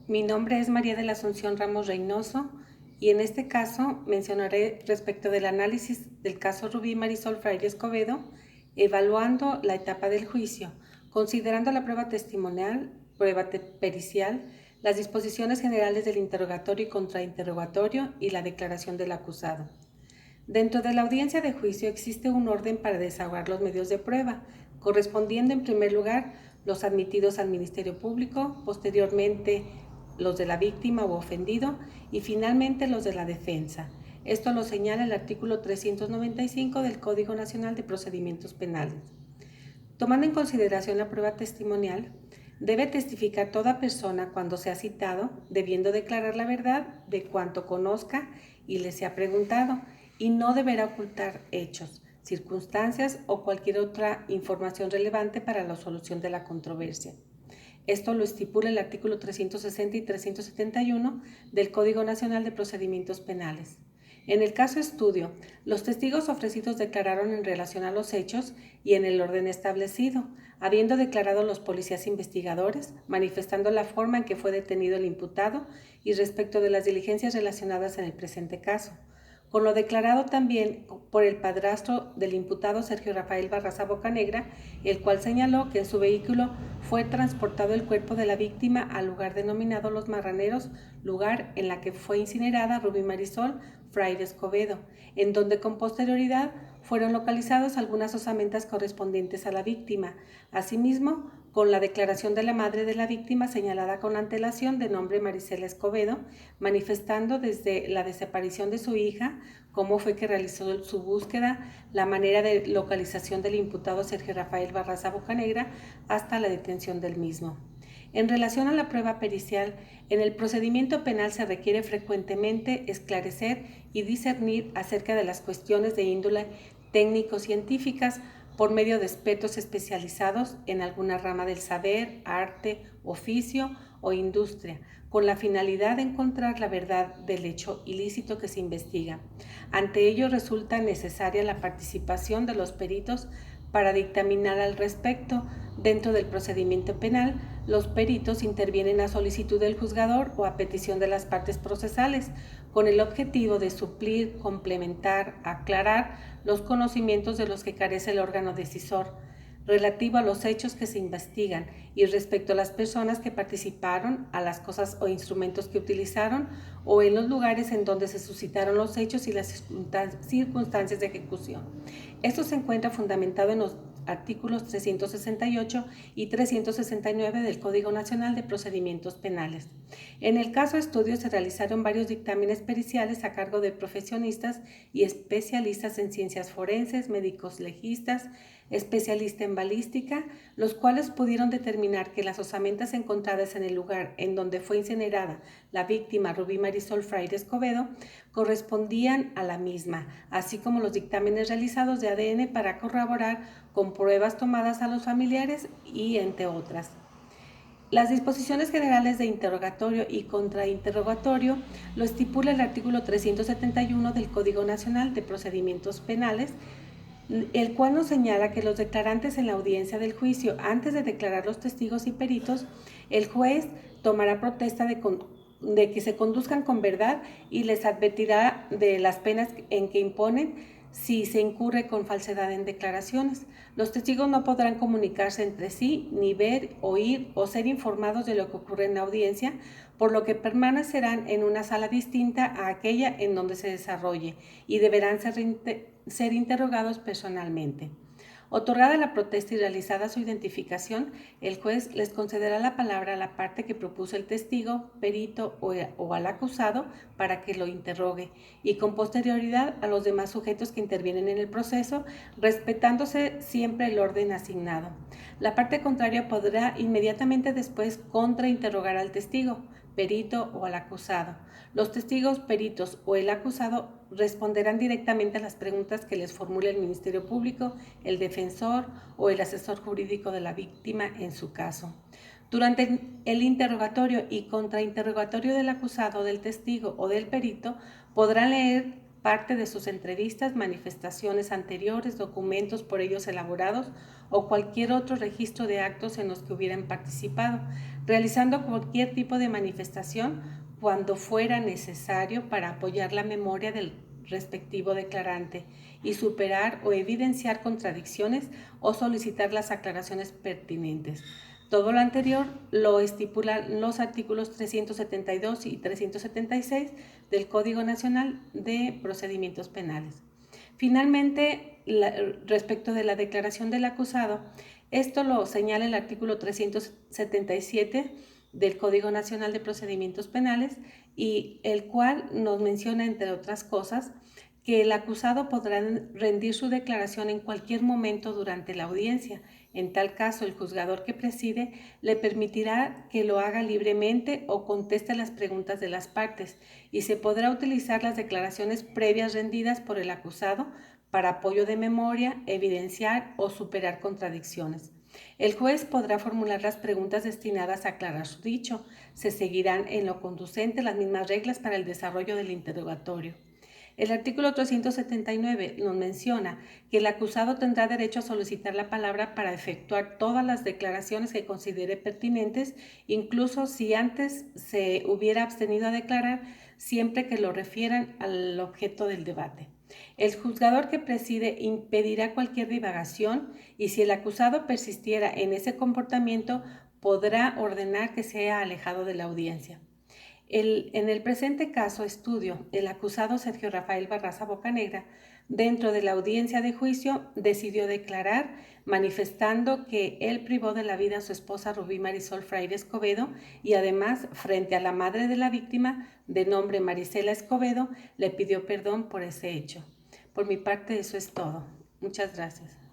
Mi nombre es María de la Asunción Ramos Reynoso y en este caso mencionaré respecto del análisis del caso Rubí Marisol Fraile Escobedo, evaluando la etapa del juicio, considerando la prueba testimonial, prueba pericial, las disposiciones generales del interrogatorio y contrainterrogatorio y la declaración del acusado. Dentro de la audiencia de juicio existe un orden para desahogar los medios de prueba, correspondiendo en primer lugar los admitidos al Ministerio Público, posteriormente los de la víctima o ofendido y finalmente los de la defensa. Esto lo señala el artículo 395 del Código Nacional de Procedimientos Penales. Tomando en consideración la prueba testimonial, debe testificar toda persona cuando sea citado, debiendo declarar la verdad de cuanto conozca y le sea preguntado, y no deberá ocultar hechos, circunstancias o cualquier otra información relevante para la solución de la controversia. Esto lo estipula el artículo 360 y 371 del Código Nacional de Procedimientos Penales. En el caso estudio, los testigos ofrecidos declararon en relación a los hechos y en el orden establecido, habiendo declarado los policías investigadores, manifestando la forma en que fue detenido el imputado y respecto de las diligencias relacionadas en el presente caso. Con lo declarado también por el padrastro del imputado Sergio Rafael Barraza Bocanegra, el cual señaló que en su vehículo fue transportado el cuerpo de la víctima al lugar denominado Los Marraneros, lugar en la que fue incinerada Rubí Marisol Fraile Escobedo, en donde con posterioridad fueron localizadas algunas osamentas correspondientes a la víctima. Asimismo, con la declaración de la madre de la víctima señalada con antelación de nombre Marisela Escobedo, manifestando desde la desaparición de su hija, cómo fue que realizó su búsqueda, la manera de localización del imputado Sergio Rafael Barraza Bocanegra hasta la detención del mismo. En relación a la prueba pericial, en el procedimiento penal se requiere frecuentemente esclarecer y discernir acerca de las cuestiones de índole técnico-científicas por medio de expertos especializados en alguna rama del saber, arte, oficio o industria, con la finalidad de encontrar la verdad del hecho ilícito que se investiga. Ante ello resulta necesaria la participación de los peritos para dictaminar al respecto. Dentro del procedimiento penal, los peritos intervienen a solicitud del juzgador o a petición de las partes procesales, con el objetivo de suplir, complementar, aclarar los conocimientos de los que carece el órgano decisor, relativo a los hechos que se investigan y respecto a las personas que participaron, a las cosas o instrumentos que utilizaron o en los lugares en donde se suscitaron los hechos y las circunstancias de ejecución. Esto se encuentra fundamentado en los artículos 368 y 369 del Código Nacional de Procedimientos Penales. En el caso estudio se realizaron varios dictámenes periciales a cargo de profesionistas y especialistas en ciencias forenses, médicos legistas, especialista en balística, los cuales pudieron determinar que las osamentas encontradas en el lugar en donde fue incinerada la víctima Rubí Marisol Fraile Escobedo correspondían a la misma, así como los dictámenes realizados de ADN para corroborar con pruebas tomadas a los familiares y entre otras. Las disposiciones generales de interrogatorio y contrainterrogatorio lo estipula el artículo 371 del Código Nacional de Procedimientos Penales, el cual nos señala que los declarantes en la audiencia del juicio, antes de declarar los testigos y peritos, el juez tomará protesta de que se conduzcan con verdad y les advertirá de las penas en que imponen si se incurre con falsedad en declaraciones. Los testigos no podrán comunicarse entre sí, ni ver, oír o ser informados de lo que ocurre en la audiencia, por lo que permanecerán en una sala distinta a aquella en donde se desarrolle y deberán ser interrogados personalmente. Otorgada la protesta y realizada su identificación, el juez les concederá la palabra a la parte que propuso el testigo, perito o al acusado para que lo interrogue y con posterioridad a los demás sujetos que intervienen en el proceso, respetándose siempre el orden asignado. La parte contraria podrá inmediatamente después contrainterrogar al testigo, perito o al acusado. Los testigos, peritos o el acusado responderán directamente a las preguntas que les formule el Ministerio Público, el defensor o el asesor jurídico de la víctima en su caso. Durante el interrogatorio y contrainterrogatorio del acusado, del testigo o del perito, podrán leer parte de sus entrevistas, manifestaciones anteriores, documentos por ellos elaborados o cualquier otro registro de actos en los que hubieran participado, realizando cualquier tipo de manifestación cuando fuera necesario para apoyar la memoria del respectivo declarante y superar o evidenciar contradicciones o solicitar las aclaraciones pertinentes. Todo lo anterior lo estipulan los artículos 372 y 376 del Código Nacional de Procedimientos Penales. Finalmente, respecto de la declaración del acusado, esto lo señala el artículo 377 del Código Nacional de Procedimientos Penales, y el cual nos menciona, entre otras cosas, que el acusado podrá rendir su declaración en cualquier momento durante la audiencia. En tal caso, el juzgador que preside le permitirá que lo haga libremente o conteste las preguntas de las partes, y se podrá utilizar las declaraciones previas rendidas por el acusado para apoyo de memoria, evidenciar o superar contradicciones. El juez podrá formular las preguntas destinadas a aclarar su dicho. Se seguirán en lo conducente las mismas reglas para el desarrollo del interrogatorio. El artículo 379 nos menciona que el acusado tendrá derecho a solicitar la palabra para efectuar todas las declaraciones que considere pertinentes, incluso si antes se hubiera abstenido a declarar, siempre que lo refieran al objeto del debate. El juzgador que preside impedirá cualquier divagación, y si el acusado persistiera en ese comportamiento, podrá ordenar que sea alejado de la audiencia. En el presente caso estudio, el acusado Sergio Rafael Barraza Bocanegra, dentro de la audiencia de juicio, decidió declarar manifestando que él privó de la vida a su esposa Rubí Marisol Fraire Escobedo, y además, frente a la madre de la víctima, de nombre Marisela Escobedo, le pidió perdón por ese hecho. Por mi parte, eso es todo. Muchas gracias.